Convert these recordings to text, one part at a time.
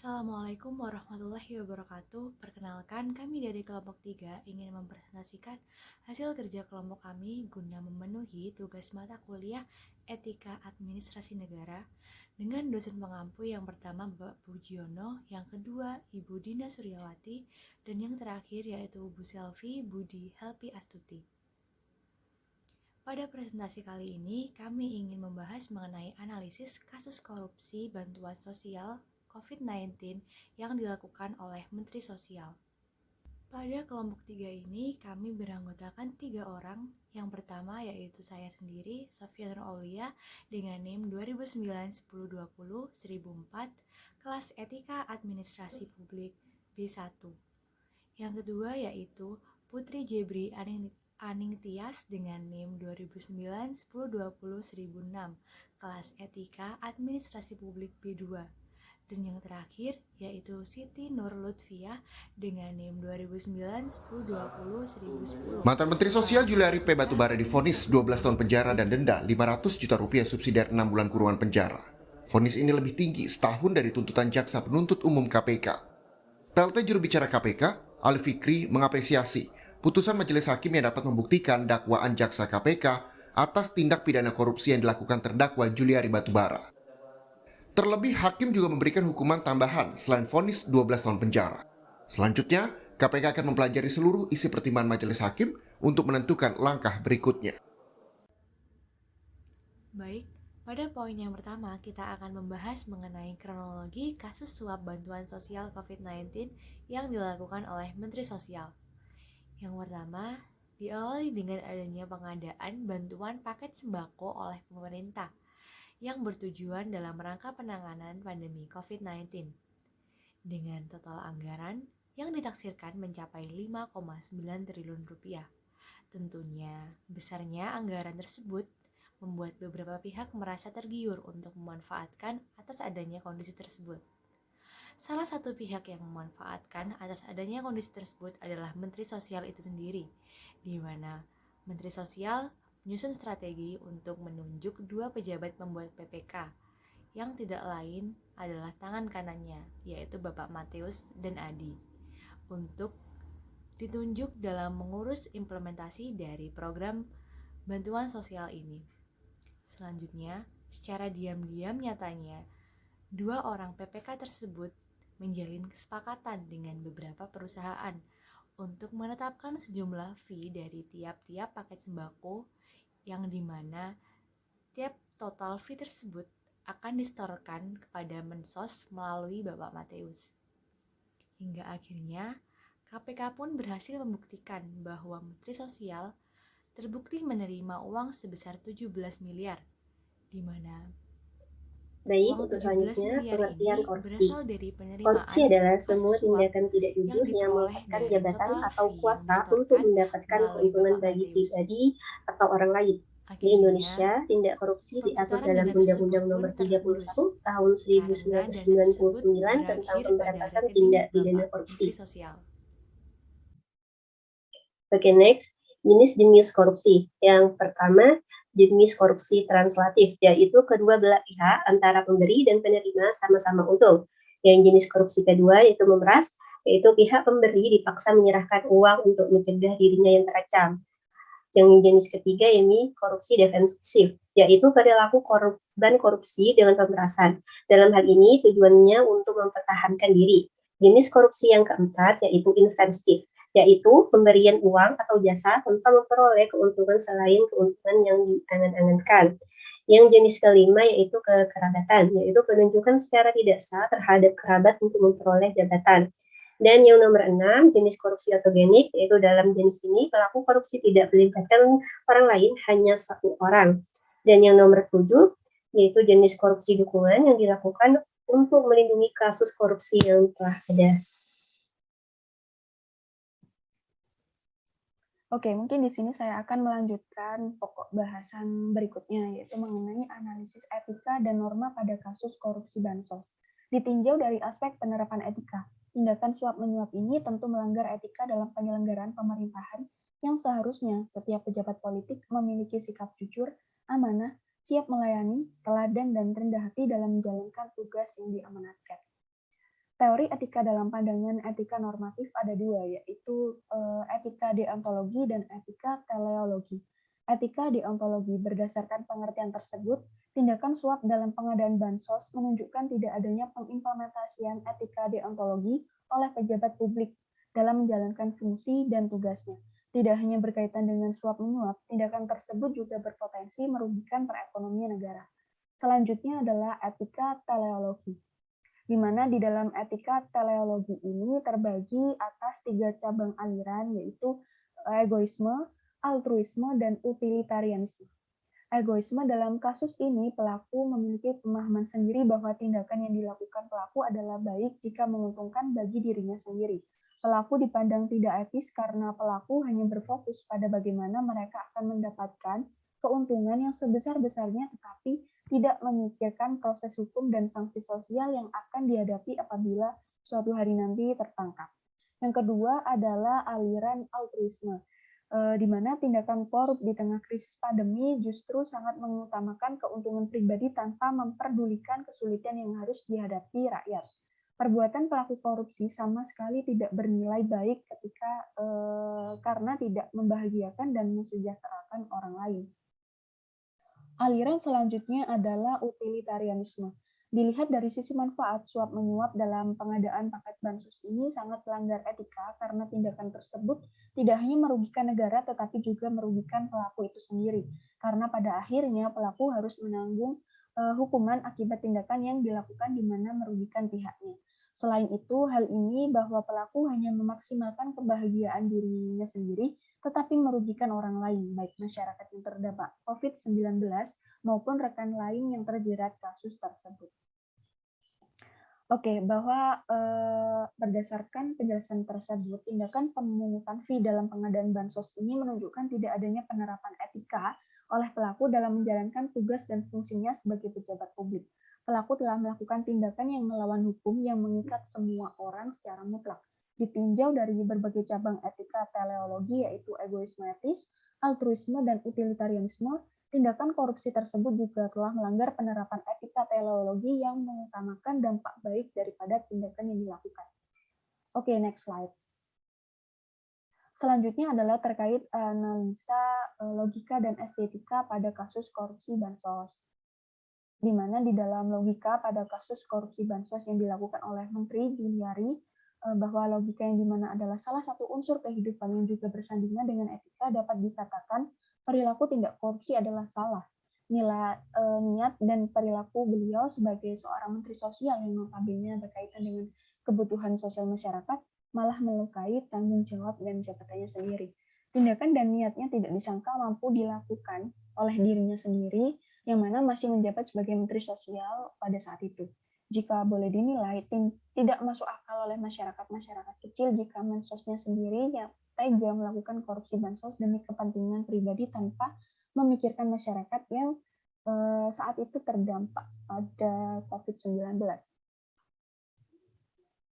Assalamualaikum warahmatullahi wabarakatuh. Perkenalkan, kami dari kelompok 3 ingin mempresentasikan hasil kerja kelompok kami guna memenuhi tugas mata kuliah Etika Administrasi Negara dengan dosen pengampu yang pertama Bapak Bujiono, yang kedua Ibu Dina Suryawati, dan yang terakhir yaitu Bu Selvi Budi Helpi Astuti. Pada presentasi kali ini, kami ingin membahas mengenai analisis kasus korupsi bantuan sosial COVID-19 yang dilakukan oleh Menteri Sosial. Pada kelompok 3 ini, kami beranggotakan 3 orang. Yang pertama yaitu saya sendiri, Sofia Nur Aulia, dengan NIM 2009-1020-1004, kelas Etika Administrasi Publik B1. Yang kedua yaitu Putri Jebri Aning Tias dengan NIM 2009-1020-1006, kelas Etika Administrasi Publik B2. Dan yang terakhir yaitu Siti Nur Lutfiah dengan NIM 2009-1020-1010. Mantan Menteri Sosial Juliari P. Batubara divonis 12 tahun penjara dan denda 500 juta rupiah subsidiar 6 bulan kurungan penjara. Vonis ini lebih tinggi setahun dari tuntutan jaksa penuntut umum KPK. PLT juru bicara KPK, Ali Fikri, mengapresiasi putusan majelis hakim yang dapat membuktikan dakwaan jaksa KPK atas tindak pidana korupsi yang dilakukan terdakwa Juliari Batubara. Terlebih, hakim juga memberikan hukuman tambahan selain vonis 12 tahun penjara. Selanjutnya, KPK akan mempelajari seluruh isi pertimbangan majelis hakim untuk menentukan langkah berikutnya. Baik, pada poin yang pertama kita akan membahas mengenai kronologi kasus suap bantuan sosial COVID-19 yang dilakukan oleh Menteri Sosial. Yang pertama, diawali dengan adanya pengadaan bantuan paket sembako oleh pemerintah yang bertujuan dalam rangka penanganan pandemi COVID-19 dengan total anggaran yang ditaksirkan mencapai 5,9 triliun rupiah. Tentunya, besarnya anggaran tersebut membuat beberapa pihak merasa tergiur untuk memanfaatkan atas adanya kondisi tersebut. Salah satu pihak yang memanfaatkan atas adanya kondisi tersebut adalah Menteri Sosial itu sendiri, di mana Menteri Sosial menyusun strategi untuk menunjuk 2 pejabat pembuat PPK, yang tidak lain adalah tangan kanannya, yaitu Bapak Mateus dan Adi, untuk ditunjuk dalam mengurus implementasi dari program bantuan sosial ini. Selanjutnya, secara diam-diam nyatanya, 2 orang PPK tersebut menjalin kesepakatan dengan beberapa perusahaan untuk menetapkan sejumlah fee dari tiap-tiap paket sembako, yang dimana tiap total fee tersebut akan disetorkan kepada Mensos melalui Bapak Mateus. Hingga akhirnya KPK pun berhasil membuktikan bahwa Menteri Sosial terbukti menerima uang sebesar 17 miliar, di mana Baik, uang untuk 17 selanjutnya, miliar pengertian ini korupsi. berasal dari penerimaan Korupsi adalah semua kasus suap tindakan tidak yang jujur yang diperoleh memanfaatkan dari jabatan total atau fee yang kuasa untuk disetorkan mendapatkan melalui keuntungan Bapak bagi Mateus. pribadi atau orang lain. Di Akhirnya, Indonesia, tindak korupsi diatur perputaran dalam dana Undang-Undang tersebut pun Nomor tergerus 31 Tahun karena dana tersebut 1999 tentang berakhir pada pemberantasan rekening tindak pidana Bapak korupsi. Menteri Sosial. Oke, next, jenis-jenis korupsi. Yang pertama, jenis korupsi translatif, yaitu kedua belah pihak antara pemberi dan penerima sama-sama untung. Yang jenis korupsi kedua yaitu memeras, yaitu pihak pemberi dipaksa menyerahkan uang untuk mencegah dirinya yang terancam. Yang jenis ketiga ini korupsi defensif, yaitu perilaku korban korupsi dengan pemerasan. Dalam hal ini tujuannya untuk mempertahankan diri. Jenis korupsi yang keempat yaitu invensif, yaitu pemberian uang atau jasa tanpa memperoleh keuntungan selain keuntungan yang diangan-angankan. Yang jenis kelima yaitu kekerabatan, yaitu penunjukan secara tidak sah terhadap kerabat untuk memperoleh jabatan. Dan yang nomor 6, jenis korupsi autogenik, yaitu dalam jenis ini pelaku korupsi tidak melibatkan orang lain, hanya satu orang. Dan yang nomor 7, yaitu jenis korupsi dukungan yang dilakukan untuk melindungi kasus korupsi yang telah ada. Oke, mungkin di sini saya akan melanjutkan pokok bahasan berikutnya, yaitu mengenai analisis etika dan norma pada kasus korupsi bansos. Ditinjau dari aspek penerapan etika, tindakan suap-menyuap ini tentu melanggar etika dalam penyelenggaraan pemerintahan yang seharusnya setiap pejabat politik memiliki sikap jujur, amanah, siap melayani, teladan, dan rendah hati dalam menjalankan tugas yang diamanatkan. Teori etika dalam pandangan etika normatif ada dua, yaitu etika deontologi dan etika teleologi. Etika deontologi berdasarkan pengertian tersebut, tindakan suap dalam pengadaan bansos menunjukkan tidak adanya pengimplementasian etika deontologi oleh pejabat publik dalam menjalankan fungsi dan tugasnya. Tidak hanya berkaitan dengan suap-menyuap, tindakan tersebut juga berpotensi merugikan perekonomian negara. Selanjutnya adalah etika teleologi, di mana di dalam etika teleologi ini terbagi atas 3 cabang aliran, yaitu egoisme, altruisme, dan utilitarianisme. Egoisme dalam kasus ini, pelaku memiliki pemahaman sendiri bahwa tindakan yang dilakukan pelaku adalah baik jika menguntungkan bagi dirinya sendiri. Pelaku dipandang tidak etis karena pelaku hanya berfokus pada bagaimana mereka akan mendapatkan keuntungan yang sebesar-besarnya, tetapi tidak memikirkan proses hukum dan sanksi sosial yang akan dihadapi apabila suatu hari nanti tertangkap. Yang kedua adalah aliran altruisme, di mana tindakan korup di tengah krisis pandemi justru sangat mengutamakan keuntungan pribadi tanpa memperdulikan kesulitan yang harus dihadapi rakyat. Perbuatan pelaku korupsi sama sekali tidak bernilai baik karena tidak membahagiakan dan mensejahterakan orang lain. Aliran selanjutnya adalah utilitarianisme. Dilihat dari sisi manfaat, suap-menyuap dalam pengadaan paket bansos ini sangat melanggar etika karena tindakan tersebut tidak hanya merugikan negara tetapi juga merugikan pelaku itu sendiri. Karena pada akhirnya pelaku harus menanggung hukuman akibat tindakan yang dilakukan di mana merugikan pihaknya. Selain itu, hal ini bahwa pelaku hanya memaksimalkan kebahagiaan dirinya sendiri, tetapi merugikan orang lain, baik masyarakat yang terdampak COVID-19 maupun rekan lain yang terjerat kasus tersebut. Oke, bahwa berdasarkan penjelasan tersebut, tindakan pemungutan fee dalam pengadaan bansos ini menunjukkan tidak adanya penerapan etika oleh pelaku dalam menjalankan tugas dan fungsinya sebagai pejabat publik. Pelaku telah melakukan tindakan yang melawan hukum yang mengikat semua orang secara mutlak. Ditinjau dari berbagai cabang etika teleologi, yaitu egoisme etis, altruisme, dan utilitarianisme, tindakan korupsi tersebut juga telah melanggar penerapan etika teleologi yang mengutamakan dampak baik daripada tindakan yang dilakukan. Oke, next slide. Selanjutnya adalah terkait analisa logika dan estetika pada kasus korupsi bansos. Di mana di dalam logika pada kasus korupsi bansos yang dilakukan oleh Menteri Juliari, bahwa logika yang dimana adalah salah satu unsur kehidupan yang juga bersandingan dengan etika, dapat dikatakan perilaku tindak korupsi adalah salah. Niat dan perilaku beliau sebagai seorang menteri sosial yang notabene berkaitan dengan kebutuhan sosial masyarakat malah melukai tanggung jawab dan jabatannya sendiri. Tindakan dan niatnya tidak disangka mampu dilakukan oleh dirinya sendiri, yang mana masih menjabat sebagai menteri sosial pada saat itu. Jika boleh dinilai, tidak masuk akal oleh masyarakat kecil jika mensosnya sendiri yang tega melakukan korupsi bansos demi kepentingan pribadi tanpa memikirkan masyarakat yang saat itu terdampak pada COVID-19.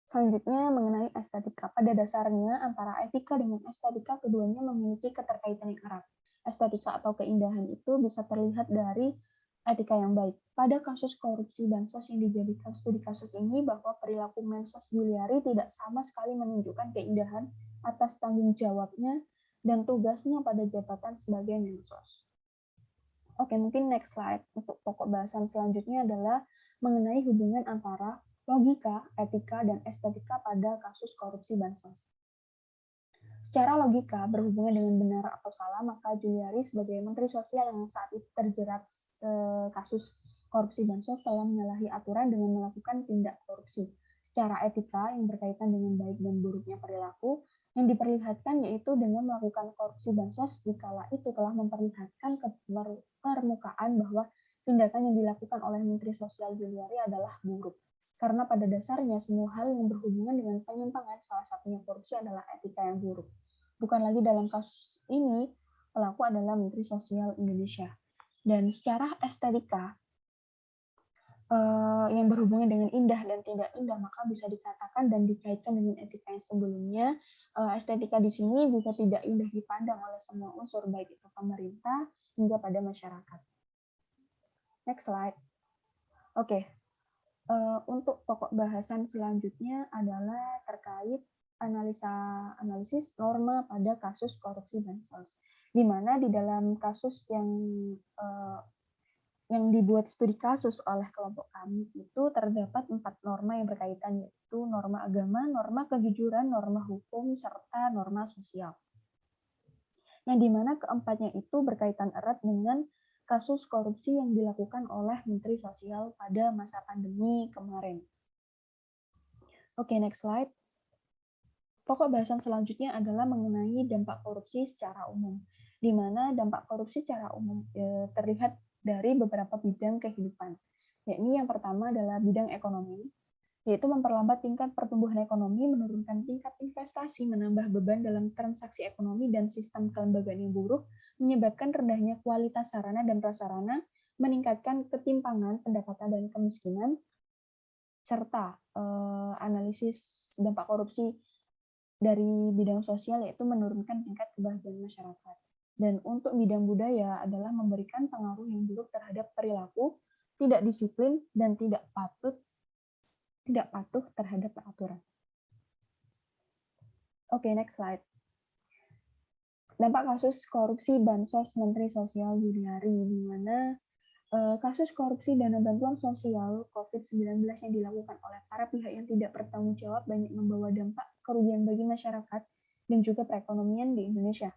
Selanjutnya mengenai estetika. Pada dasarnya antara etika dengan estetika keduanya memiliki keterkaitan yang erat. Estetika atau keindahan itu bisa terlihat dari etika yang baik. Pada kasus korupsi bansos yang dijadikan studi kasus ini, bahwa perilaku Mensos Juliari tidak sama sekali menunjukkan keindahan atas tanggung jawabnya dan tugasnya pada jabatan sebagai Mensos. Oke, mungkin next slide. Untuk pokok bahasan selanjutnya adalah mengenai hubungan antara logika, etika, dan estetika pada kasus korupsi bansos. Secara logika, berhubungan dengan benar atau salah, maka Juliari sebagai Menteri Sosial yang saat itu terjerat kasus korupsi bansos telah menyalahi aturan dengan melakukan tindak korupsi. Secara etika yang berkaitan dengan baik dan buruknya perilaku, yang diperlihatkan yaitu dengan melakukan korupsi bansos dikala itu telah memperlihatkan ke permukaan bahwa tindakan yang dilakukan oleh Menteri Sosial Juliari adalah buruk. Karena pada dasarnya semua hal yang berhubungan dengan penyimpangan, salah satunya korupsi, adalah etika yang buruk. Bukan lagi dalam kasus ini, pelaku adalah Menteri Sosial Indonesia. Dan secara estetika, yang berhubungan dengan indah dan tidak indah, maka bisa dikatakan dan dikaitkan dengan etika yang sebelumnya. Estetika di sini juga tidak indah dipandang oleh semua unsur, baik itu pemerintah hingga pada masyarakat. Next slide. Oke. Untuk pokok bahasan selanjutnya adalah terkait analisis norma pada kasus korupsi bansos, di mana di dalam kasus yang dibuat studi kasus oleh kelompok kami itu terdapat 4 norma yang berkaitan, yaitu norma agama, norma kejujuran, norma hukum, serta norma sosial. Yang dimana keempatnya itu berkaitan erat dengan kasus korupsi yang dilakukan oleh Menteri Sosial pada masa pandemi kemarin. Oke, next slide. Pokok bahasan selanjutnya adalah mengenai dampak korupsi secara umum, di mana dampak korupsi secara umum terlihat dari beberapa bidang kehidupan. Yakni yang pertama adalah bidang ekonomi, yaitu memperlambat tingkat pertumbuhan ekonomi, menurunkan tingkat investasi, menambah beban dalam transaksi ekonomi dan sistem kelembagaan yang buruk, menyebabkan rendahnya kualitas sarana dan prasarana, meningkatkan ketimpangan pendapatan dan kemiskinan, serta analisis dampak korupsi dari bidang sosial yaitu menurunkan tingkat kebahagiaan masyarakat. Dan untuk bidang budaya adalah memberikan pengaruh yang buruk terhadap perilaku, tidak disiplin, dan tidak patuh terhadap peraturan. Oke, next slide. Dampak kasus korupsi Bansos Menteri Sosial Juliari, di mana kasus korupsi dana bantuan sosial COVID-19 yang dilakukan oleh para pihak yang tidak bertanggung jawab banyak membawa dampak kerugian bagi masyarakat dan juga perekonomian di Indonesia.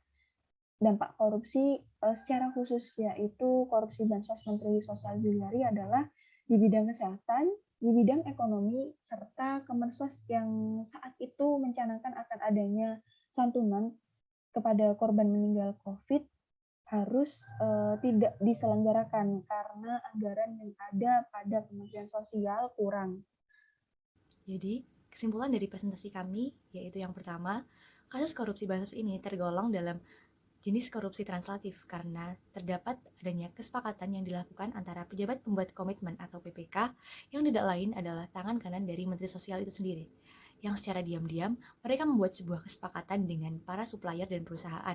Dampak korupsi secara khusus yaitu korupsi Bansos Menteri Sosial Juliari adalah di bidang kesehatan, di bidang ekonomi, serta Kemensos yang saat itu mencanangkan akan adanya santunan kepada korban meninggal COVID harus tidak diselenggarakan karena anggaran yang ada pada Kementerian Sosial kurang. Jadi, kesimpulan dari presentasi kami yaitu yang pertama, kasus korupsi bansos ini tergolong dalam jenis korupsi translatif karena terdapat adanya kesepakatan yang dilakukan antara pejabat pembuat komitmen atau PPK yang tidak lain adalah tangan kanan dari Menteri Sosial itu sendiri, yang secara diam-diam mereka membuat sebuah kesepakatan dengan para supplier dan perusahaan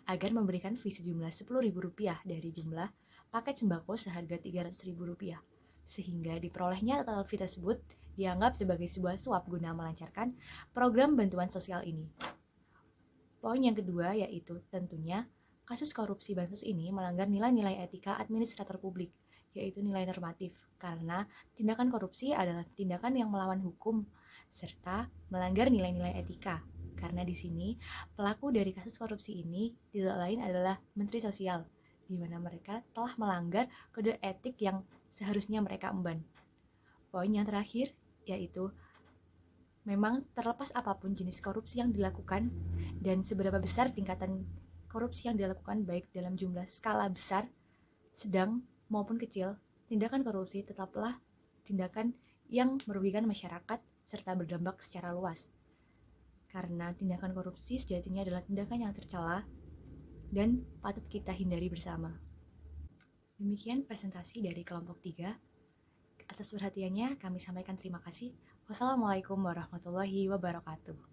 agar memberikan fee sejumlah Rp10.000 dari jumlah paket sembako seharga Rp300.000, sehingga diperolehnya total fee tersebut dianggap sebagai sebuah suap guna melancarkan program bantuan sosial ini. Poin yang kedua yaitu tentunya kasus korupsi bansos ini melanggar nilai-nilai etika administrator publik, yaitu nilai normatif, karena tindakan korupsi adalah tindakan yang melawan hukum serta melanggar nilai-nilai etika. Karena di sini pelaku dari kasus korupsi ini tidak lain adalah Menteri Sosial, di mana mereka telah melanggar kode etik yang seharusnya mereka emban. Poin yang terakhir yaitu memang terlepas apapun jenis korupsi yang dilakukan dan seberapa besar tingkatan korupsi yang dilakukan baik dalam jumlah skala besar, sedang maupun kecil, tindakan korupsi tetaplah tindakan yang merugikan masyarakat serta berdampak secara luas. Karena tindakan korupsi sejatinya adalah tindakan yang tercela dan patut kita hindari bersama. Demikian presentasi dari kelompok 3. Atas perhatiannya kami sampaikan terima kasih. Wassalamualaikum warahmatullahi wabarakatuh.